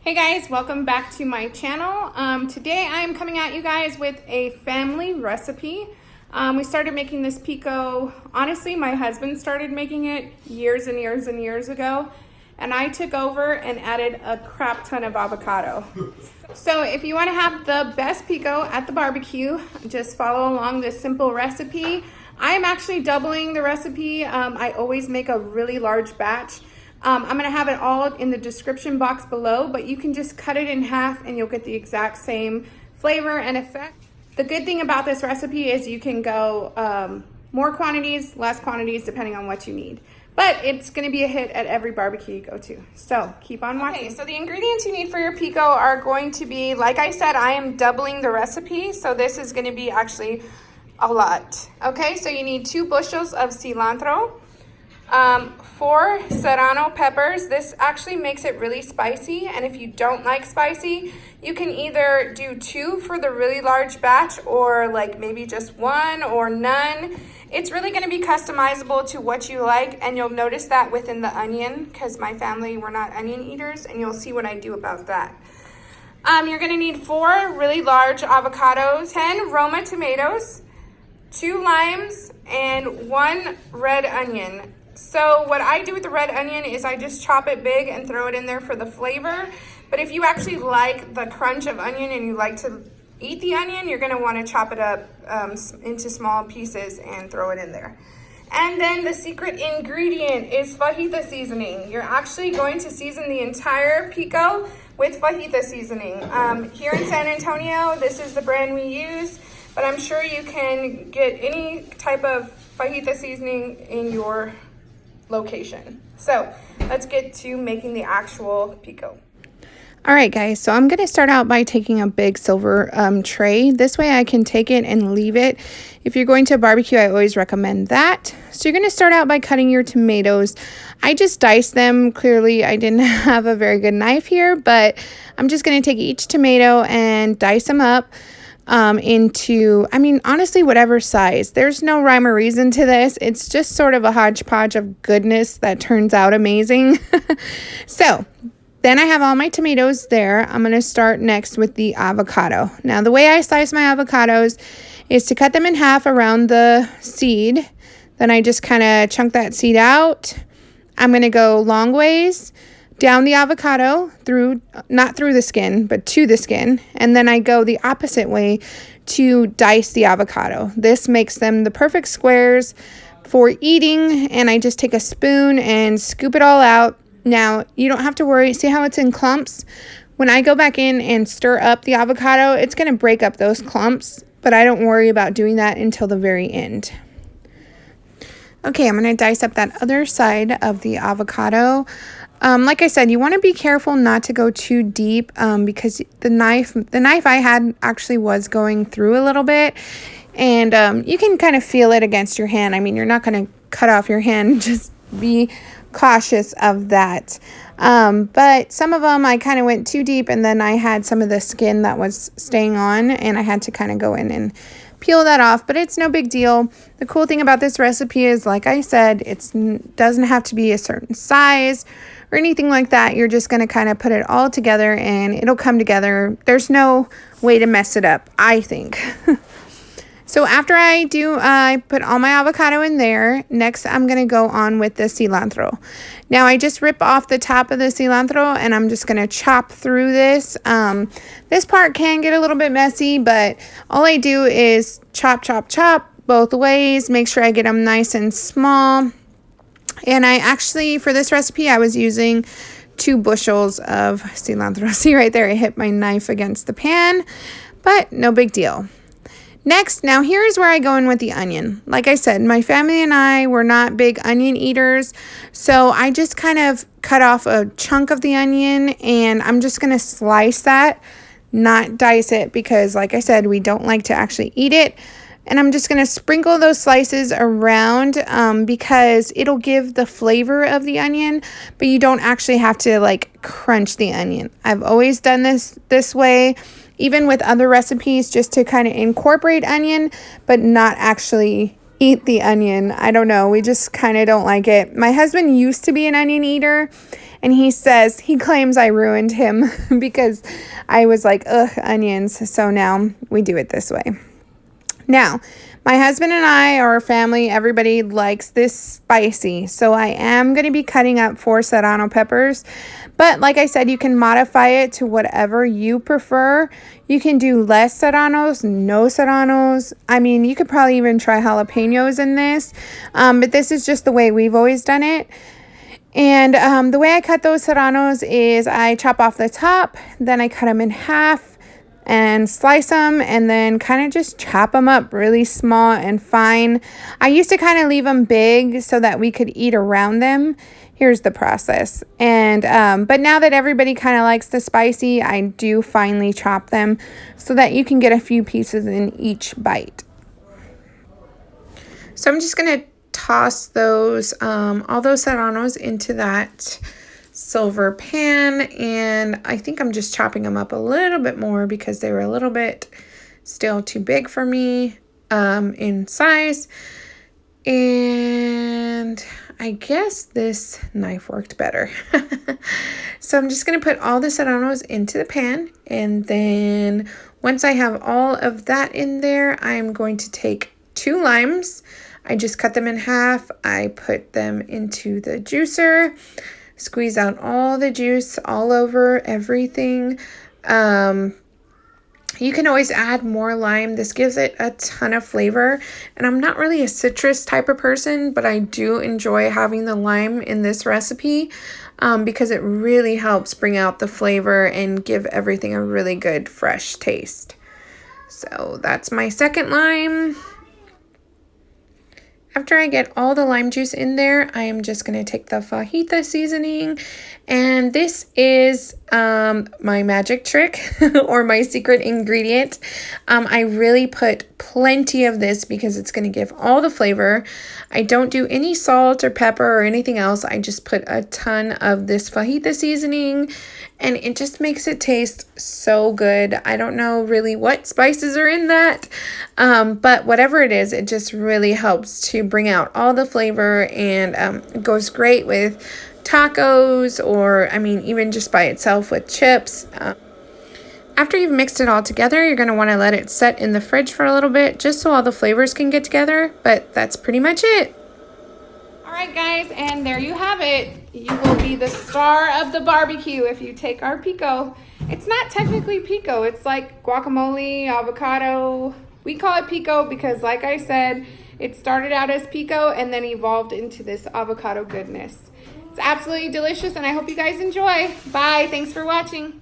Hey guys, welcome back to my channel. Today I am coming at you guys with a family recipe. We started making this pico, honestly my husband started making it years and years and years ago, and I took over and added a crap ton of avocado. So if you want to have the best pico at the barbecue, just follow along this simple recipe. I'm actually doubling the recipe. I always make a really large batch. I'm going to have it all in the description box below, but you can just cut it in half and you'll get the exact same flavor and effect. The good thing about this recipe is you can go more quantities, less quantities, depending on what you need. But it's going to be a hit at every barbecue you go to. So keep on watching. Okay, so the ingredients you need for your pico are going to be, like I said, I am doubling the recipe. So this is going to be actually a lot. Okay, so you need 2 bushels of cilantro. 4 Serrano Peppers. This actually makes it really spicy, and if you don't like spicy, you can either do 2 for the really large batch or like maybe just 1 or none. It's really going to be customizable to what you like, and you'll notice that within the onion because my family, we're not onion eaters, and you'll see what I do about that. You're going to need 4 really large avocados, 10 Roma tomatoes, 2 limes, and 1 red onion. So what I do with the red onion is I just chop it big and throw it in there for the flavor. But if you actually like the crunch of onion and you like to eat the onion, you're going to want to chop it up into small pieces and throw it in there. And then the secret ingredient is fajita seasoning. You're actually going to season the entire pico with fajita seasoning. Here in San Antonio, this is the brand we use, but I'm sure you can get any type of fajita seasoning in your location. So let's get to making the actual pico. All right, guys, so I'm going to start out by taking a big silver tray. This way I can take it and leave it. If you're going to a barbecue, I always recommend that. So you're going to start out by cutting your tomatoes. I just diced them. Clearly, I didn't have a very good knife here, but I'm just going to take each tomato and dice them up into, I mean, honestly, whatever size. There's no rhyme or reason to this. It's just sort of a hodgepodge of goodness that turns out amazing. So then I have all my tomatoes there. I'm going to start next with the avocado. Now, the way I slice my avocados is to cut them in half around the seed. Then I just kind of chunk that seed out. I'm going to go long ways down the avocado, through, not through the skin, but to the skin. And then I go the opposite way to dice the avocado. This makes them the perfect squares for eating. And I just take a spoon and scoop it all out. Now, you don't have to worry. See how it's in clumps? When I go back in and stir up the avocado, it's going to break up those clumps. But I don't worry about doing that until the very end. Okay, I'm going to dice up that other side of the avocado. Like I said, you want to be careful not to go too deep because the knife I had actually was going through a little bit, and you can kind of feel it against your hand. I mean, you're not going to cut off your hand. Just be cautious of that. But some of them I kind of went too deep, and then I had some of the skin that was staying on, and I had to kind of go in and peel that off, but it's no big deal. The cool thing about this recipe is, like I said, it doesn't have to be a certain size or anything like that. You're just going to kind of put it all together and it'll come together. There's no way to mess it up, I think. So after I put all my avocado in there, next I'm going to go on with the cilantro. Now I just rip off the top of the cilantro and I'm just going to chop through this. This part can get a little bit messy, but all I do is chop, chop, chop both ways. Make sure I get them nice and small. And I actually, for this recipe, I was using 2 bushels of cilantro. See right there, I hit my knife against the pan, but no big deal. Next, now here's where I go in with the onion. Like I said, my family and I were not big onion eaters, so I just kind of cut off a chunk of the onion, and I'm just going to slice that, not dice it, because like I said, we don't like to actually eat it. And I'm just going to sprinkle those slices around because it'll give the flavor of the onion, but you don't actually have to like crunch the onion. I've always done this way, even with other recipes, just to kind of incorporate onion, but not actually eat the onion. I don't know. We just kind of don't like it. My husband used to be an onion eater, And he claims I ruined him because I was like, ugh, onions. So now we do it this way. Now, my husband and I, our family, everybody likes this spicy. So I am going to be cutting up 4 Serrano peppers. But like I said, you can modify it to whatever you prefer. You can do less serranos, no serranos. I mean, you could probably even try jalapenos in this. But this is just the way we've always done it. And the way I cut those serranos is I chop off the top, then I cut them in half and slice them, and then kind of just chop them up really small and fine. I used to kind of leave them big so that we could eat around them. Here's the process. And but now that everybody kind of likes the spicy, I do finely chop them so that you can get a few pieces in each bite. So I'm just going to toss those all those serranos into that silver pan, and I think I'm just chopping them up a little bit more because they were a little bit still too big for me in size. And I guess this knife worked better. So I'm just going to put all the serranos into the pan, and then once I have all of that in there, I'm going to take 2 limes. I just cut them in half. I put them into the juicer, squeeze out all the juice all over everything. You can always add more lime. This gives it a ton of flavor. And I'm not really a citrus type of person, but I do enjoy having the lime in this recipe because it really helps bring out the flavor and give everything a really good fresh taste. So that's my second lime. After I get all the lime juice in there, I am just going to take the fajita seasoning, and this is my magic trick or my secret ingredient. I really put plenty of this because it's going to give all the flavor. I don't do any salt or pepper or anything else. I just put a ton of this fajita seasoning, and it just makes it taste so good. I don't know really what spices are in that, but whatever it is, it just really helps to bring out all the flavor, and it goes great with tacos, or I mean even just by itself with chips. After you've mixed it all together, you're going to want to let it set in the fridge for a little bit just so all the flavors can get together, but that's pretty much it. Alright guys, and there you have it. You will be the star of the barbecue if you take our pico. It's not technically pico, it's like guacamole, avocado. We call it pico because, like I said, it started out as pico and then evolved into this avocado goodness. It's absolutely delicious, and I hope you guys enjoy. Bye, thanks for watching.